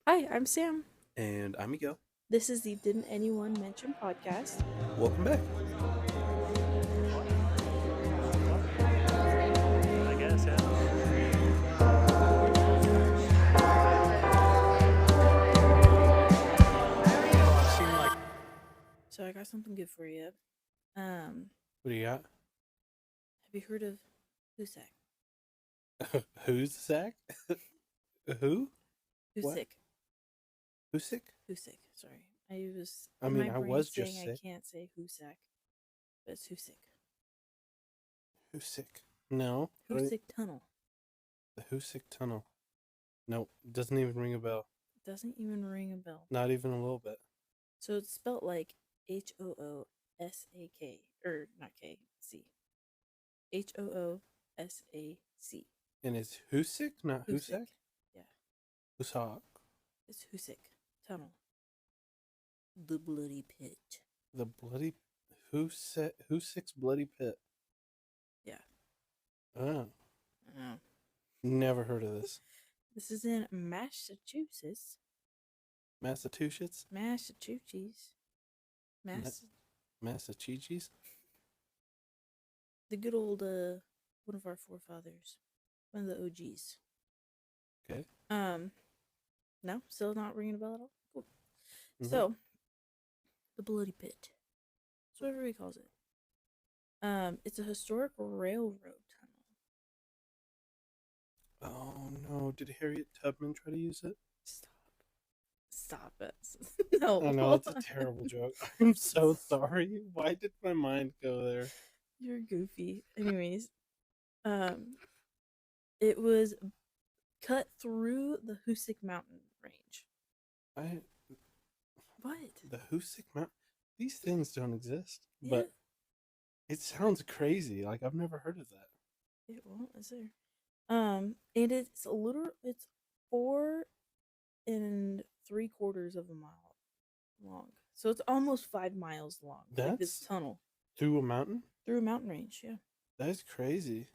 Hi, I'm Sam. And I'm Miguel. This is the Didn't Anyone Mention podcast. Welcome back. I guess, yeah. I've seen like So I got something good for you. Have What do you got? you heard of Hoosac? Who's Zach? Who? What? Hoosac. Who's sick? Hoosac. Sorry, I was I in my mean, I brain was saying just I sick. can't say Hoosac, but it's Hoosac. Who's sick? No. Hoosac Tunnel. The Hoosac Tunnel. Nope. Doesn't even ring a bell. Doesn't even ring a bell. Not even a little bit. So it's spelled like Hoosak, or not K, C. Hoosac. And it's Hoosac, not Hoosac. Hoosac? Yeah, Hoosac. it's Hoosac Tunnel. The Bloody Pit. The bloody Hoosac's Bloody Pit. Yeah. Oh. Oh. Never heard of this. This is in Massachusetts. Massachusetts? Massachusetts. Mass. Massachusetts? The good old one of our forefathers, one of the OGs. Okay. No, still not ringing a bell at all. Cool. Mhm. So, the Bloody Pit. That's what everybody calls it. It's a historic railroad tunnel. Oh no! Did Harriet Tubman try to use it? Stop it. No. I know it's a terrible joke. I'm so sorry. Why did my mind go there? You're goofy. Anyways, it was cut through the Hoosac Mountain range. I What? the Hoosac Mountain. These things don't exist, Yeah, but it sounds crazy. Like I've never heard of that. it won't. Is there? And it's 4.75 of a mile long. So it's almost 5 miles long. Like this That's tunnel through a mountain. through a mountain range. Yeah, That's crazy.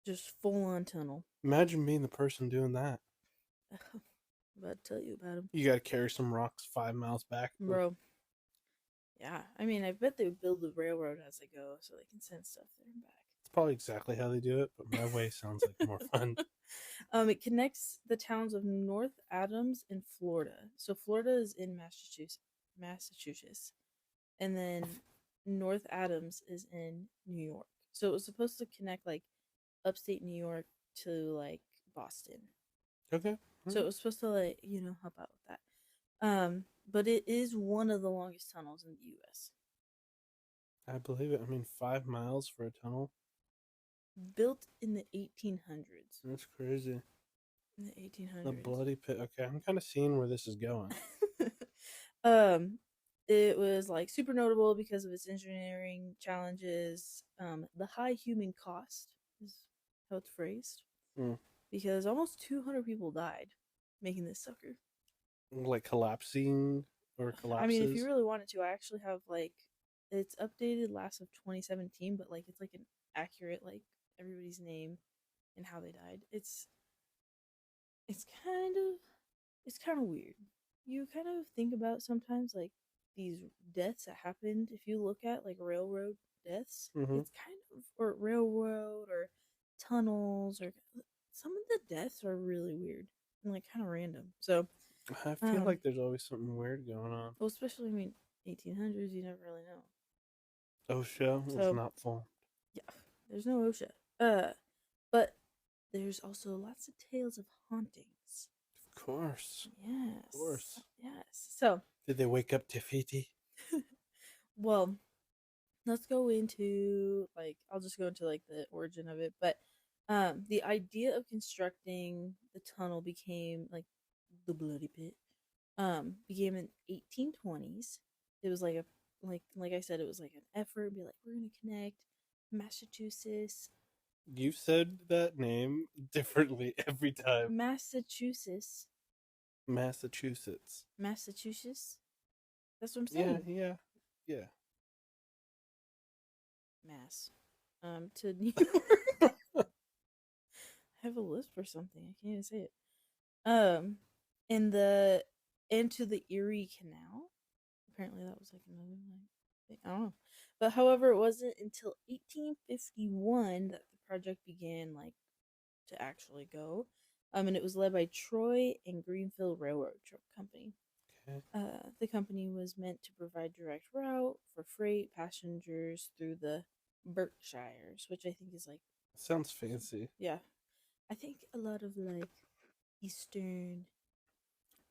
just full on tunnel. Imagine being the person doing that. I'm about to tell you about him, You got to carry some rocks 5 miles back. bro. Yeah, I mean, I bet they build the railroad as they go, so they can send stuff there and back. It's probably exactly how they do it, but my way sounds like more fun. It connects the towns of North Adams and Florida. So Florida is in Massachusetts, and then North Adams is in New York. So it was supposed to connect like upstate New York to like Boston. Okay. So it was supposed to like help out with that. But it is one of the longest tunnels in the U.S. I believe it. I mean, 5 miles for a tunnel. Built in the 1800s. That's crazy. In the The 1800s. Bloody Pit. Okay, I'm kind of seeing where this is going. um, it was like super notable because of its engineering challenges. The high human cost is how it's phrased, Mm. because almost 200 people died making this sucker. Like collapsing or I mean, if you collapses. really wanted to, I actually have like it's updated last of 2017, but like it's like an accurate like everybody's name and how they died. It's kind of it's kind of weird. You kind of think about sometimes like these deaths that happened. If you look at like railroad deaths, Mm-hmm. it's kind of or railroad or tunnels or some of the deaths are really weird and like kind of random. So, I feel like there's always something weird going on. well, especially I mean 1800s, you never really know. OSHA was So not formed. yeah, there's no OSHA. But there's also lots of tales of hauntings. Of course. Yes. Of course. Yes. So, Did they wake up Tafiti? well, let's go into like I'll just go into like the origin of it, but the idea of constructing the tunnel became like the Bloody Pit began in 1820s. It was like a like I said, it was like an effort, be like we're gonna connect Massachusetts. You said that name differently every time. Massachusetts. Massachusetts. Massachusetts. That's what I'm Yeah, saying. yeah, yeah. Mass. To New York. I have a lisp or something. I can't even say it. In the and to the Erie Canal. Apparently, that was like another thing. I don't know. But however, it wasn't until 1851 that the project began to actually go. And it was led by Troy and Greenfield Railroad Company. Okay. The company was meant to provide direct route for freight passengers through the Berkshires, which I think is like, Sounds fancy. yeah, I think a lot of like Eastern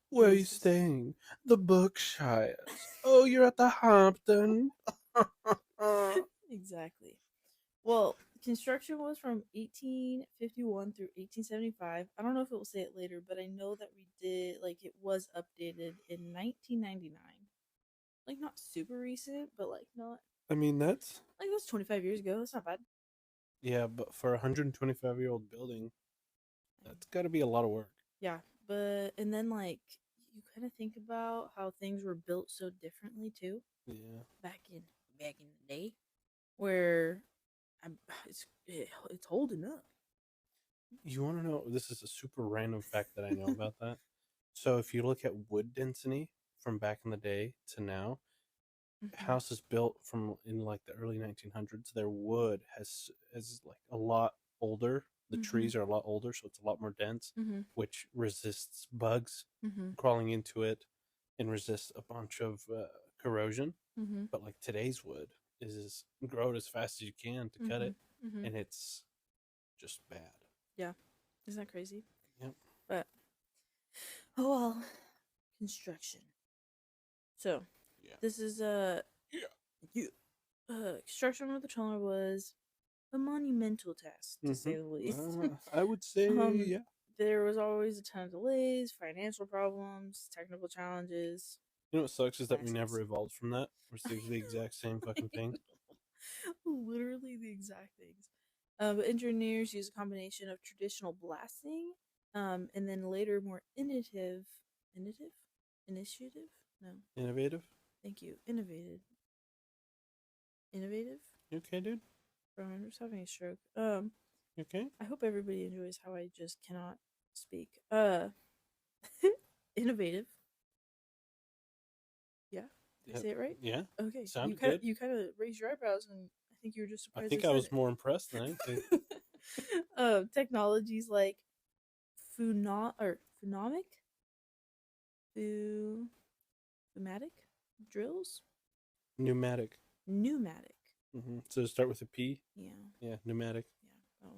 Where are you places. staying? The Berkshires. Oh, you're at the Hampton. Exactly. Well, construction was from 1851 through 1875. I don't know if it will say it later, but I know that we did, like, it was updated in 1999. Like, not super recent, but, like, not, I mean, that's 25 years ago. That's not bad. yeah, but for a 125-year-old building, that's got to be a lot of work. Yeah, but, and then, like, you kind of think about how things were built so differently, too, Yeah. back in the day, where I'm, it's holding up. You want to know? This is a super random fact that I know about that. So if you look at wood density from back in the day to now, houses built from in like the early 1900s, their wood is like a lot older. The trees are a lot older, so it's a lot more dense, which resists bugs crawling into it and resists a bunch of corrosion. But like today's wood is grow it as fast as you can to cut it, and it's just bad. Yeah, isn't that crazy? Yep. But oh well, construction. So Yeah. this is construction of the tunnel was a monumental task to say the least. I would say yeah. There was always a ton of delays, financial problems, technical challenges. You know what sucks is that we Classics. never evolved from that. We're still the exact same fucking thing. Literally the exact things. But engineers use a combination of traditional blasting, and then later more initiative. No, Innovative. thank you. Innovative. You okay, dude? Bro, I'm just having a stroke. You okay? I hope everybody enjoys how I just cannot speak. Innovative. Yeah, did I say it right? Yeah. Okay. Sounded good. You kind of raised your eyebrows, and I think you were just surprised. I think I was more impressed than anything. Technologies like pneumatic drills. Pneumatic. Pneumatic. So start with a P. Yeah. Yeah, pneumatic. Yeah,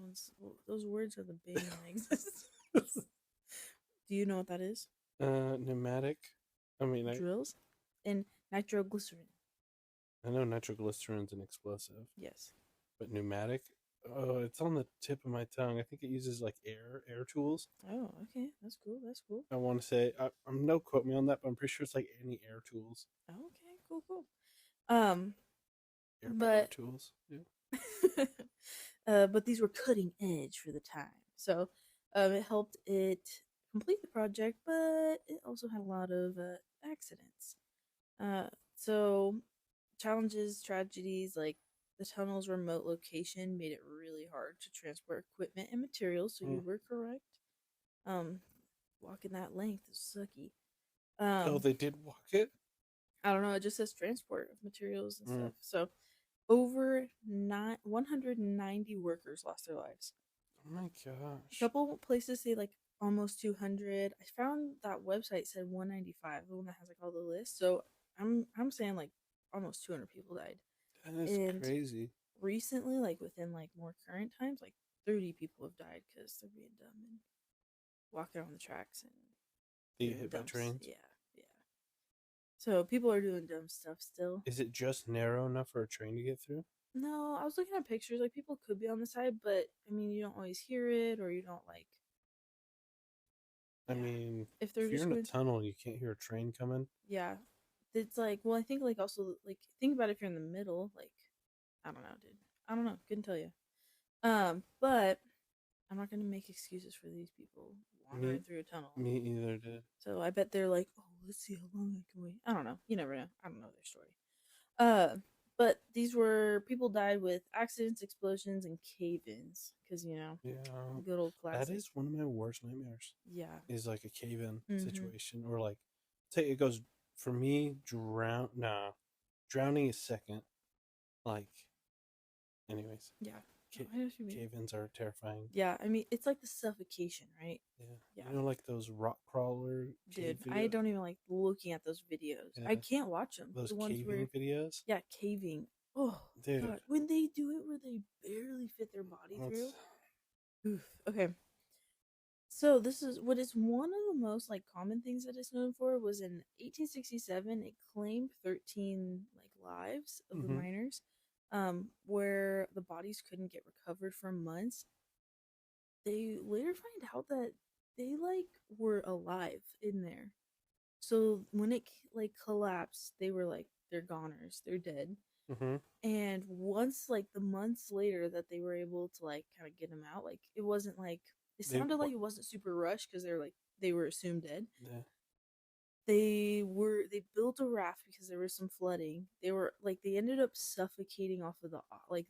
those words are the bane of my existence. Do you know what that is? Pneumatic. I mean, Drills and nitroglycerin. I know nitroglycerin's an explosive. Yes. But pneumatic, oh, it's on the tip of my tongue. I think it uses like air tools. Oh, okay, that's cool. I want to say, I'm no quote me on that, but I'm pretty sure it's like any air tools. Oh, okay, cool. Air tools. Yeah. But these were cutting edge for the time, so it helped it complete the project, but it also had a lot of accidents. So challenges, tragedies, like the tunnel's remote location made it really hard to transport equipment and materials. So you were correct. Walking that length is sucky. Oh, they did walk it? I don't know. It just says transport of materials and stuff. So over 190 workers lost their lives. Oh my gosh. A couple places say like almost 200. I found that website said 195, the one that has like all the lists. So I'm saying like almost 200 people died. That is crazy. Recently, like within like more current times, like 30 people have died because they're being dumb and walking on the tracks and they get hit by trains. Yeah. So people are doing dumb stuff still. Is it just narrow enough for a train to get through? No, I was looking at pictures. Like people could be on the side, but I mean, you don't always hear it, or you don't like. I mean, if you're in a tunnel and you can't hear a train coming. Yeah, it's like, well, I think like also like think about if you're in the middle. Like, I don't know, dude. I don't know. Couldn't tell you. But I'm not gonna make excuses for these people wandering through a tunnel. Me either, dude. So I bet they're like, oh, let's see how long I can wait. I don't know. You never know. I don't know their story. But these were people died with accidents, explosions, and cave-ins because good old classic. That is one of my worst nightmares. Yeah, is like a cave-in situation or like say it goes for me. Drowning is second. Like, anyways, Yeah. ca- I know what you mean. cave-ins are terrifying. Yeah, I mean it's like the suffocation, right? Yeah, Yeah. you know, like those rock crawler cave Dude, I videos. don't even like looking at those videos. I Yeah, can't watch them. those The ones caving where, videos, yeah, caving. Oh dude. god, when they do it where they barely fit their body through. That's, Oof. Okay. So this is what is one of the most like common things that it's known for was in 1867 it claimed 13 like lives of the Mhm. miners where the bodies couldn't get recovered for months. They later find out that they like were alive in there. So when it like collapsed, they were like they're goners, they're dead. mhm. And once like the months later that they were able to like kind of get them out, like it wasn't like it They sounded like it wasn't super rushed because they're like they were assumed dead. yeah. They built a raft because there was some flooding. They were like they ended up suffocating off of the like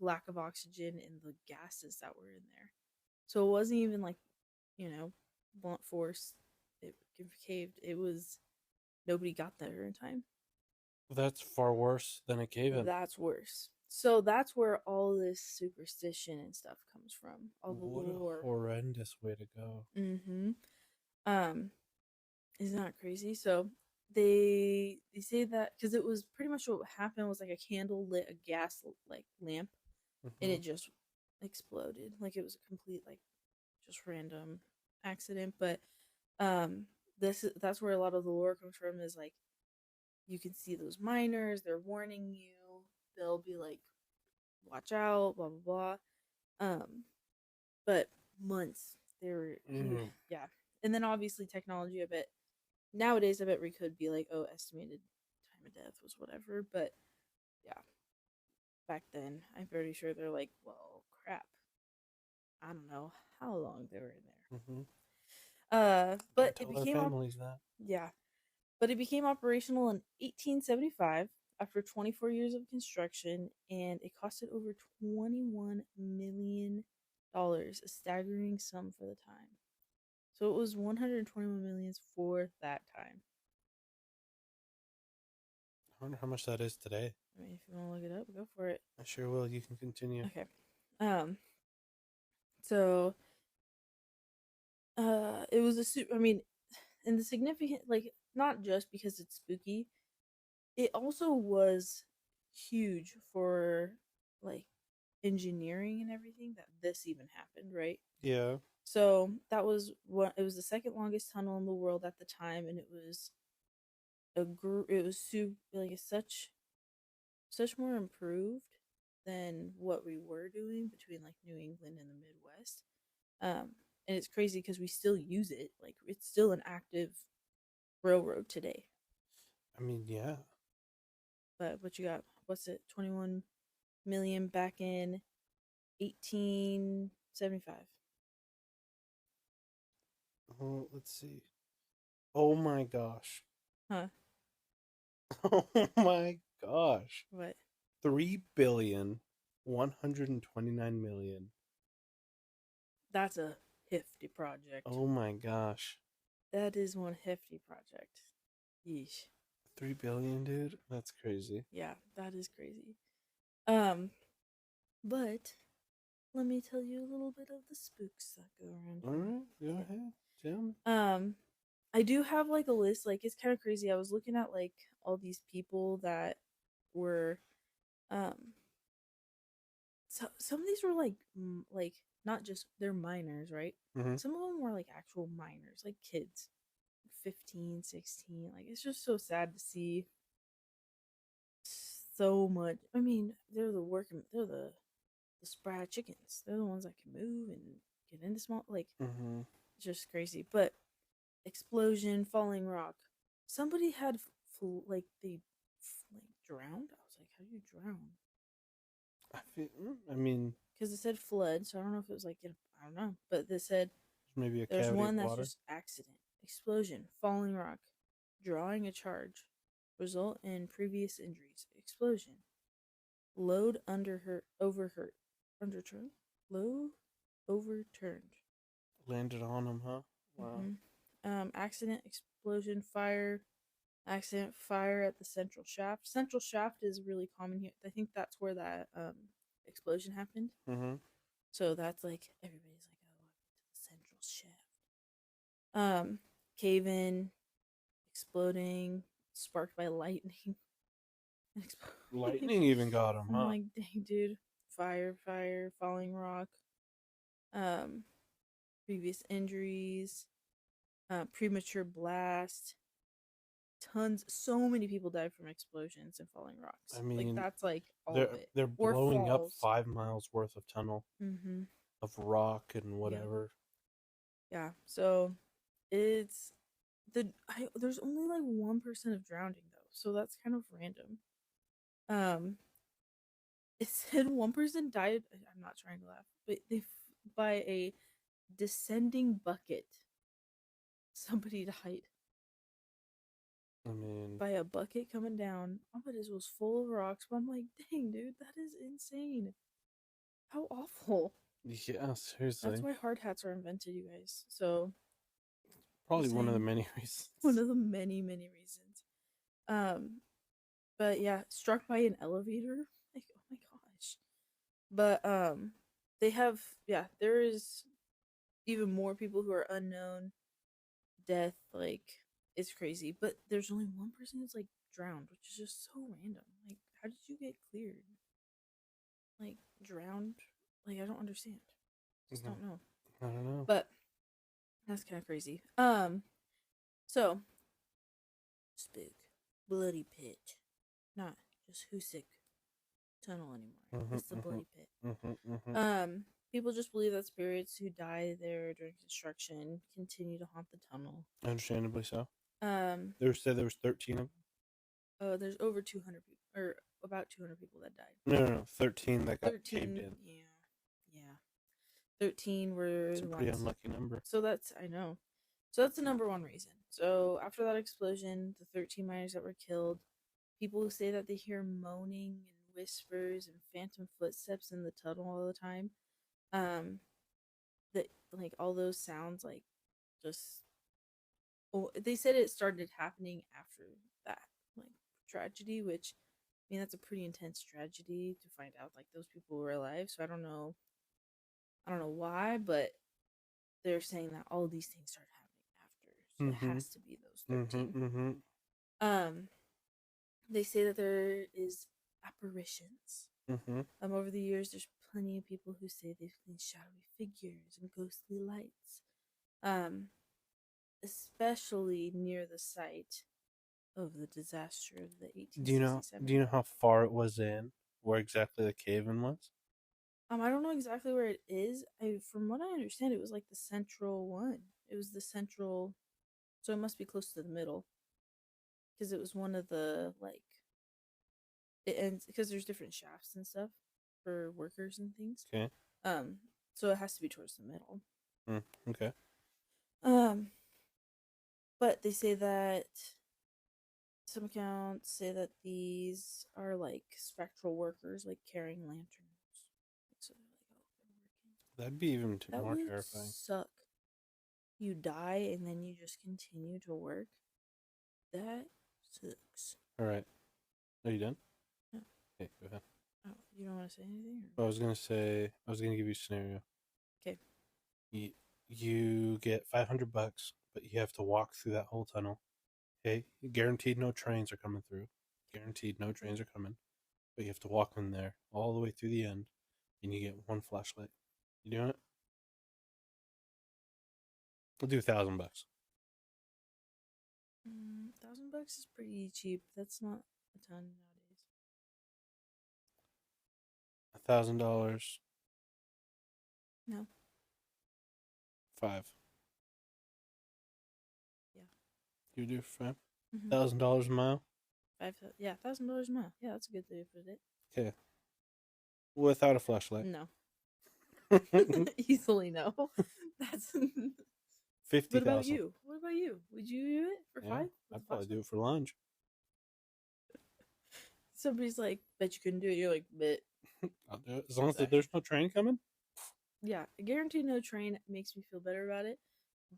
lack of oxygen and the gases that were in there. So it wasn't even like, you know, blunt force. It caved. It was nobody got there in time. That's far worse than a cave-in. That's worse. So that's where all this superstition and stuff comes from. All the What a lore. horrendous way to go. Mm-hmm. Isn't that crazy? So they say that because it was pretty much what happened was like a candle lit a gas like lamp and Mhm. it just exploded. Like it was a complete like just random accident. But that's where a lot of the lore comes from is like you can see those miners, they're warning you. They'll be like, watch out, blah blah blah. But months they were Mm. yeah. And then obviously technology, I bet nowadays I bet we could be like, oh, estimated time of death was whatever, but yeah, back then I'm pretty sure they're like, well, crap. I don't know how long they were in there. Mhm. But Don't it tell their became families that. yeah, but it became operational in 1875 after 24 years of construction, and it costed over $21 million, a staggering sum for the time. So it was 121 million for that time. I wonder how much that is today. I mean, if you want to look it up, go for it. I sure will. You can continue. Okay. So it was I mean, and the significant like not just because it's spooky, it also was huge for like engineering and everything that this even happened, right? Yeah. So that was what it was the second longest tunnel in the world at the time, and it was it was like such more improved than what we were doing between like New England and the Midwest. And it's crazy because we still use it. Like it's still an active railroad today. I mean, yeah. But what you got? What's it? 21 million back in 1875. Oh, let's see. Oh my gosh. Huh? Oh my gosh. What? 3,129,000,000. That's a hefty project. Oh my gosh. That is one hefty project. Yeesh. 3 billion, dude. That's crazy. Yeah, that is crazy. But let me tell you a little bit of the spooks that go around All here. right, go ahead, Jim. I do have like a list. Like it's kind of crazy. I was looking at like all these people that were, so some of these were like not just they're minors, right? Mm-hmm. Some of them were like actual minors, like kids, 15, 16. Like it's just so sad to see so much. I mean, they're the spry chickens. They're the ones that can move and get into small like Mm-hmm. it's just crazy. But explosion, falling rock. Somebody had like they like drowned. I was like, how do you drown? I mean, Because it said flood, so I don't know if it was like I don't know, but they said maybe a there's cavity one of that's water. just accident, explosion, falling rock, drawing a charge, result in previous injuries, explosion, load overturned, load overturned. Landed on him, huh? Wow. Mm-hmm. Accident, explosion, fire, accident, fire at the central shaft. Central shaft is really common here. I think that's where that explosion happened. Mm-hmm. So that's like everybody's like, oh, to the central shaft. Cave in, exploding, sparked by lightning. Lightning even got him, I'm huh? like, dang, dude. Fire, falling rock. Um, Previous injuries, premature blast. So many people died from explosions and falling rocks. I Like mean, that's like all of they're it. they're Or blowing up falls. 5 miles worth of tunnel Mm-hmm. of rock and whatever. Yeah. So it's there's only like 1% of drowning though, so that's kind of random. Um, it said one person died. I'm not trying to laugh, but by a descending bucket. Somebody died I mean, by a bucket coming down. Oh, but it was full of rocks. But I'm like, dang, dude, that is insane. How awful. yeah, That's seriously. why hard hats are invented, you guys. So Probably just one of the saying, many reasons. one of the many, many reasons. Um, but yeah, struck by an elevator. Like, oh my gosh. But they have there is even more people who are unknown. Death, like, it's crazy. But there's only one person who's like drowned, which is just so random. Like, how did you get cleared? Like, drowned? Like, I don't understand. Just don't know. I don't know. But that's kind of crazy. So spook, bloody pit, not just Hoosac Tunnel anymore. It's the bloody pit. People just believe that spirits who die there during construction continue to haunt the tunnel. Understandably so. There said there was 13 of them. Oh, there's over 200 people, or about 200 people that died. No, 13 that got 13, caved in. yeah. 13 were It's a pretty unlucky number. So that's, I know. So that's the number one reason. So after that explosion, the 13 miners that were killed, people say that they hear moaning and whispers and phantom footsteps in the tunnel all the time. That like all those sounds like just. Oh, they said it started happening after that like tragedy, which I mean that's a pretty intense tragedy to find out like those people were alive. So I don't know why, but they're saying that all of these things started happening after. So it has to be those 13. They say that there is apparitions. Over the years, there's plenty of people who say they've seen shadowy figures and ghostly lights. Especially near the site of the disaster of the 1867. Do you know how far it was in? Where exactly the cave-in was? I don't know exactly where it is. From what I understand, it was like the central one. It was the central, so it must be close to the middle, because it was one of the like. It ends because there's different shafts and stuff for workers and things. Okay. So it has to be towards the middle. Okay. But they say that some accounts say that these are like spectral workers, like carrying lanterns. So they're like, oh, they're working. That'd be even more would terrifying. Suck. You die and then you just continue to work. That sucks. All right. Are you done? No. Okay, go ahead. Oh, you don't want to say anything? Or? I was gonna give you a scenario. Okay. You get $500, but you have to walk through that whole tunnel. Okay, guaranteed no trains are coming through. Guaranteed no trains are coming, but you have to walk in there all the way through the end, and you get one flashlight. You doing it? We'll do $1,000. $1,000 is pretty cheap. That's not a ton nowadays. $1,000. No. 5. Yeah. You do for 5? Mm-hmm. $1,000 a mile. $1,000 a mile. Yeah, that's a good way to put it. Okay. Without a flashlight. No. Easily no. That's. 50,000. What about you? Would you do it for 5? I'd probably do it for lunch. Somebody's like, bet you couldn't do it. You're like, bet. I'll do it as long as there's no train coming. Yeah, guaranteed no train makes me feel better about it.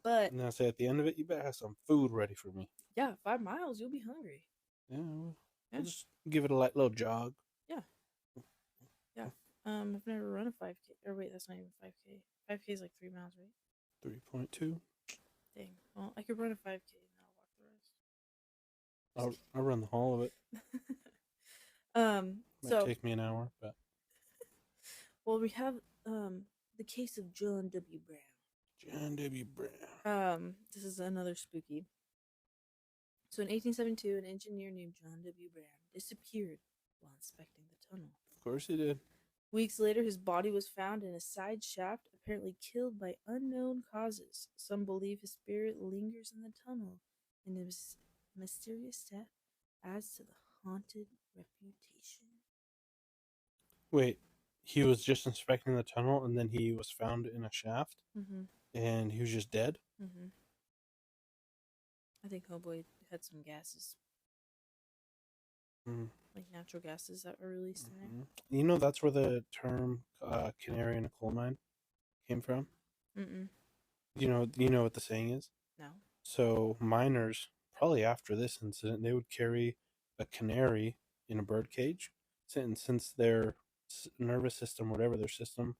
But And then I say at the end of it, you better have some food ready for me. yeah, 5 miles, you'll be hungry. Yeah, we'll Yeah. just give it a light little jog. Yeah. Yeah. I've never run a 5K. Or wait, that's not even 5K. 5K is like 3 miles, right? 3.2. Dang. Well, I could run a 5K and then I'll walk I'll run the whole of it. the rest. Might So take me an hour, but well, we have the case of John W. Brown. John W. Brown. This is another spooky. So in 1872, an engineer named John W. Brown disappeared while inspecting the tunnel. Of course he did. Weeks later, his body was found in a side shaft, apparently killed by unknown causes. Some believe his spirit lingers in the tunnel, and his mysterious death adds to the haunted reputation. Wait, he was just inspecting the tunnel, and then he was found in a shaft, and he was just dead? I think Homeboy had some gases. Like natural gases that were released in there. You know, that's where the term canary in a coal mine came from? You know what the saying is? No. So miners, probably after this incident, they would carry a canary in a bird cage. And since their nervous system, whatever their system,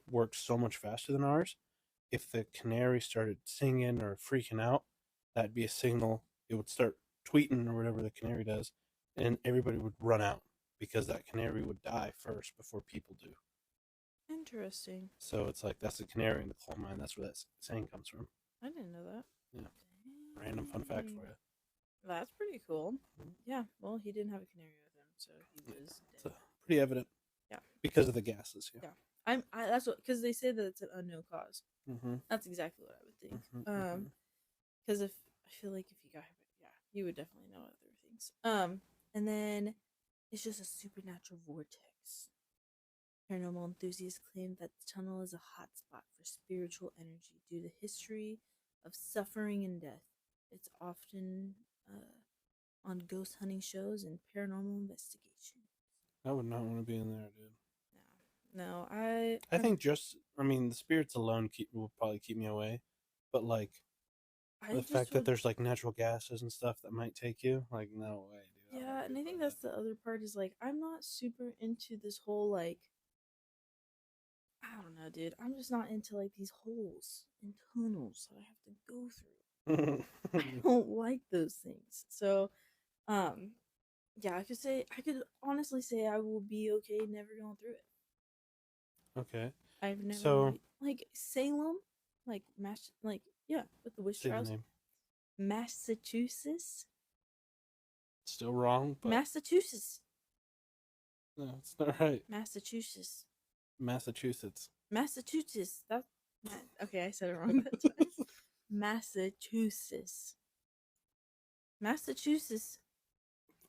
works so much faster than ours, if the canary started singing or freaking out, that'd be a signal. It would start tweeting or whatever the canary does, and everybody would run out because that canary would die first before people do. Interesting. So it's like that's the canary in the coal mine. That's where that saying comes from. I didn't know that. Yeah. Random fun fact for you. That's pretty cool. Yeah. Well, he didn't have a canary with him, so he was dead. It's pretty evident. Yeah. Because of the gases. Yeah. That's what, because they say that it's an unknown cause. That's exactly what I would think. Because I feel like if you got hit, you would definitely know other things. And then it's just a supernatural vortex. Paranormal enthusiasts claim that the tunnel is a hotspot for spiritual energy due to history of suffering and death. It's often on ghost hunting shows and paranormal investigation. I would not want to be in there, dude. No, I think the spirits alone will probably keep me away, but like the fact that there's like natural gases and stuff that might take you, like no way, dude. Yeah, and I think that's the other part is like I'm not super into this whole like I don't know, dude. I'm just not into like these holes and tunnels that I have to go through. I don't like those things. So, yeah, I could honestly say I will be okay never going through it. Okay. I've never like Salem, with the witch trials. Massachusetts. Still wrong, but Massachusetts. No, it's not right. Massachusetts. That's okay. I said it wrong that time. Massachusetts.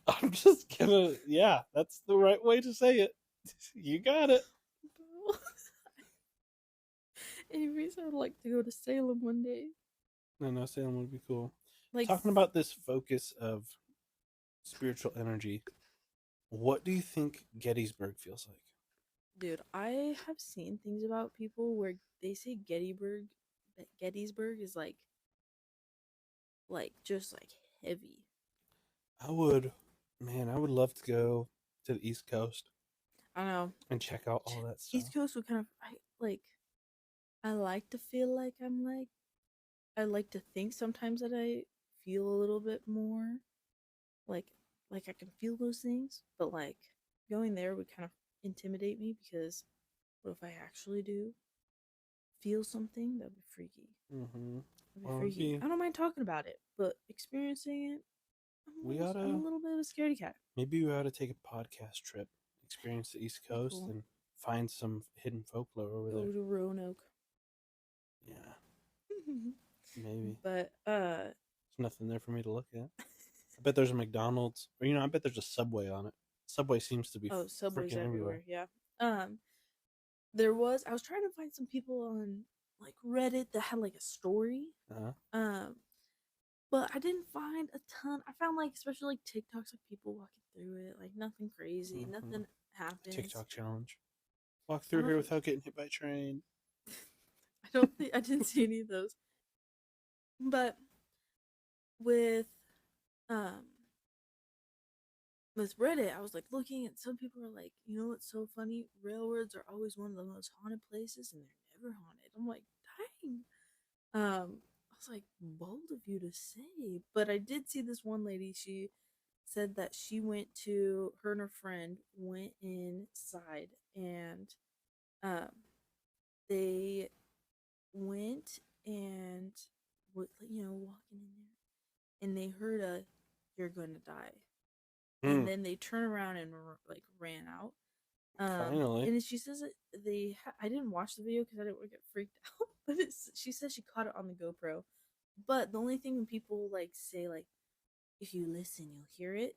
I'm just gonna. Yeah, that's the right way to say it. You got it. Anyways, I'd like to go to Salem one day. No, Salem would be cool. Like talking about this focus of spiritual energy, what do you think Gettysburg feels like? Dude, I have seen things about people where they say Gettysburg is like just like heavy. I would love to go to the East Coast. I know. And check out all that stuff. East Coast would kind of I like to feel like I like to think sometimes that I feel a little bit more like I can feel those things, but like going there would kind of intimidate me because what if I actually do feel something? That'd be freaky. That'd be freaky. I don't mind talking about it, but experiencing it, I'm a little bit of a scaredy cat. Maybe we ought to take a podcast trip, experience the East Coast, and find some hidden folklore over there. Go to Roanoke. Yeah. Maybe. But there's nothing there for me to look at. I bet there's a McDonald's, or I bet there's a Subway on it. Subway seems to be Subway's everywhere. Yeah. I was trying to find some people on like Reddit that had like a story. But I didn't find a ton. I found like especially like TikToks of people walking through it, like nothing crazy, nothing happens. TikTok challenge. Walk through here without getting hit by a train. I didn't see any of those. But with um with Reddit, I was like looking at some people are like, you know what's so funny? Railroads are always one of the most haunted places and they're never haunted. I'm like, dang. I was like, bold of you to say. But I did see this one lady, she said that she went to her and her friend went inside and um they went and would walking in there and they heard a "you're gonna die," and Hmm. then they turn around and like ran out. Finally. And she says I didn't watch the video because I didn't want to get freaked out, but she says she caught it on the GoPro. But the only thing when people like say like if you listen you'll hear it,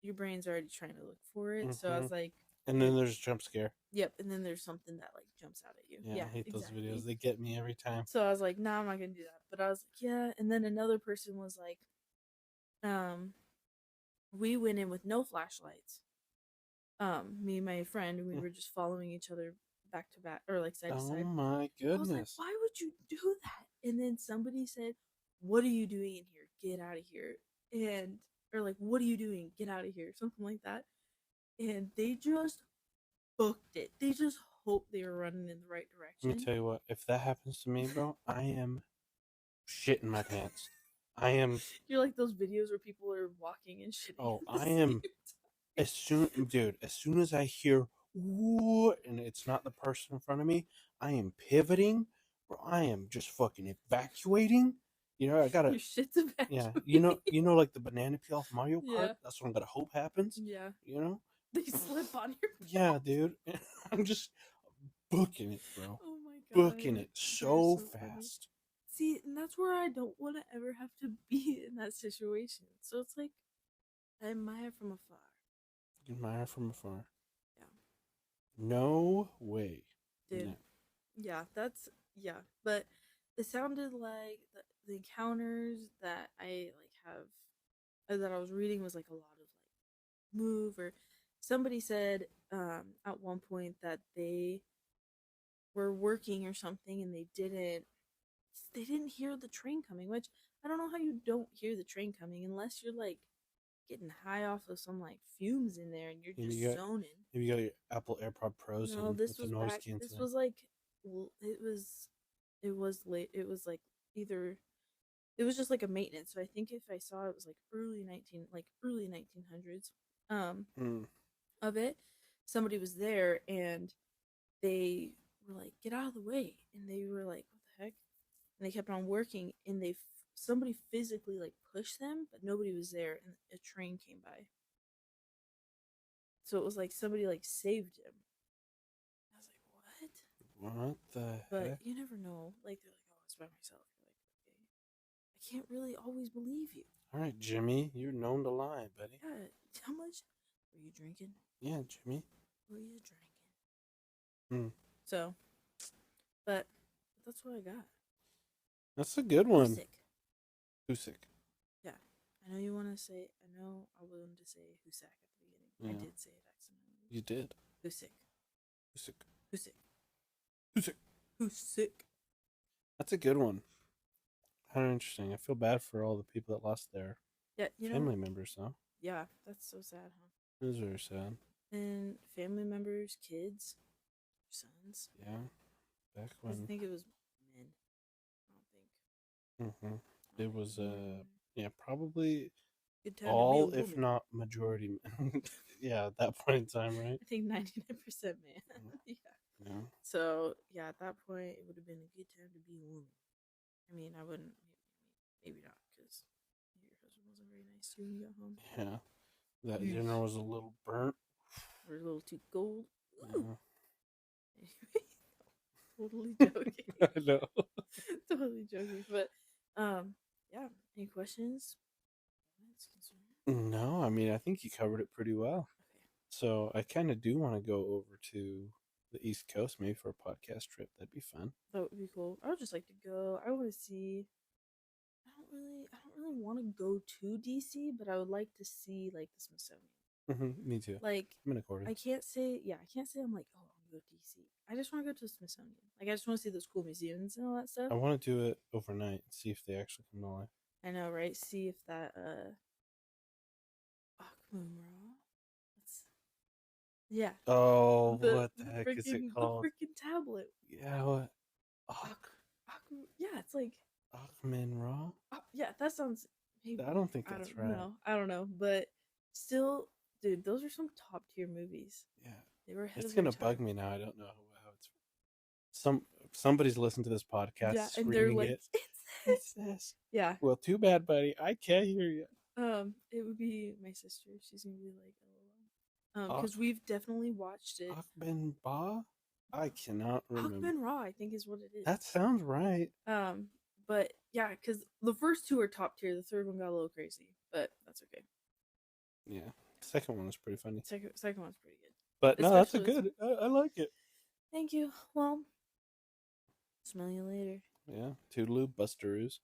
your brain's already trying to look for it. So I Hmm. was like, And then there's a jump scare. yep, and then there's something that like jumps out at you. Yeah, Yeah, I hate those exactly. videos. They get me every time. So I was like, nah, I'm not gonna do that. But I was like, yeah. And then another person was like, um, we went in with no flashlights. Me and my friend, we were just following each other back to back or like side to Oh side. my I was like, goodness. why would you do that? And then somebody said, what are you doing in here? Get out of here. And or like, what are you doing? Get out of here. Something like that. And they just booked it. They just hoped they were running in the right Let me direction. tell you what, if that happens to me, bro, I am shitting my pants. I am. You're like those videos where people are walking and shitting. Oh, At the I same am. time. As soon as I hear whoa, and it's not the person in front of me, I am pivoting, or I am just fucking evacuating. You know, I gotta. Your shit's evacuating. Yeah, like the banana peel off Mario Kart. Yeah. That's what I'm gonna hope happens. Yeah. You know. They slip on your back. Yeah, dude. I'm just booking it, bro. Oh my god. Booking it They're so so funny. fast. See, and that's where I don't want to ever have to be in that situation. So it's like I admire from afar. Admire from afar. Yeah. No way. Dude. No. Yeah, yeah. But it sounded like the encounters that I like have that I was reading was like a lot of like move or somebody said at one point that they were working or something and they didn't hear the train coming, which I don't know how you don't hear the train coming unless you're like getting high off of some like fumes in there and you're just zoning. Maybe you got your Apple AirPod Pros No, in this with the was noise back. canceling. This was like it was late. It was like either it was just like a maintenance. So I think if I saw it was like early 1900s of it. Somebody was there and they were like, "Get out of the way," and they were like, "What the heck?" And they kept on working, and somebody physically like pushed them, but nobody was there, and a train came by. So it was like somebody like saved him. I was like, "What?" What the But heck? you never know. Like they're like, "Oh, it's by myself." You're like, "Okay, I can't really always believe you." All right, Jimmy, you're known to lie, buddy. Yeah. How much were you drinking? Yeah, Jimmy. Were you drinking? Hmm. So, but that's what I got. That's a good one. Hoosac. Hoosac. Yeah. I know you want to say, I know I wanted to say Hoosac at the beginning. Yeah. I did say it accidentally. You did. Hoosac. Hoosac. Hoosac. Hoosac. Hoosac. That's a good one. Kind of interesting. I feel bad for all the people that lost their Yeah, family members, though. Yeah, that's so sad, huh? It was very sad. And family members, kids, sons. Yeah. Back I when. think it was men. I don't think. Mm-hmm. It was, Mm. yeah, probably Good time all, to be a if woman. not majority. Yeah, at that point in time, right? I think 99% man. Yeah. Yeah. So, yeah, at that point, it would have been a good time to be a woman. I mean, I wouldn't, maybe not, because your husband wasn't very nice to you when you got home. Yeah. That Yeesh. dinner was a little burnt. Or a little too cold. Yeah. Anyway, totally joking. I know. Totally joking. But, yeah, any questions? No, I mean, I think you covered it pretty well. Okay. So I kind of do want to go over to the East Coast, maybe for a podcast trip. That'd be fun. That would be cool. I would just like to go. I want to see. I don't really want to go to DC, but I would like to see like the Smithsonian. Me too. Like I'm in accordance. I can't say I'm like, oh, I'm go to DC. I just want to go to the Smithsonian. Like, I just want to see those cool museums and all that stuff. I want to do it overnight and see if they actually come to life. I know, right? See if that Akmunra. That's yeah. Oh, what the heck is it called? The freaking tablet. Yeah, what? Yeah, it's like Akhmin Ra? yeah, that sounds. Maybe, I don't think that's right. No, I don't know, but still, dude, those are some top tier movies. Yeah, they were. It's gonna bug me now. I don't know how it's. Somebody's listened to this podcast. Yeah, and screaming they're like, "It's this." Yeah. Well, too bad, buddy. I can't hear you. It would be my sister. She's gonna be like, because we've definitely watched it. Akhmin Ba? I cannot remember. Akhmin Ra, I think is what it is. That sounds right. But yeah, because the first two are top tier. The third one got a little crazy, but that's okay. Yeah, the second one was pretty funny. Second one's pretty good. But no, that's a good. I like it. Thank you. Well, smell you later. Yeah, toodaloo, bustaroos.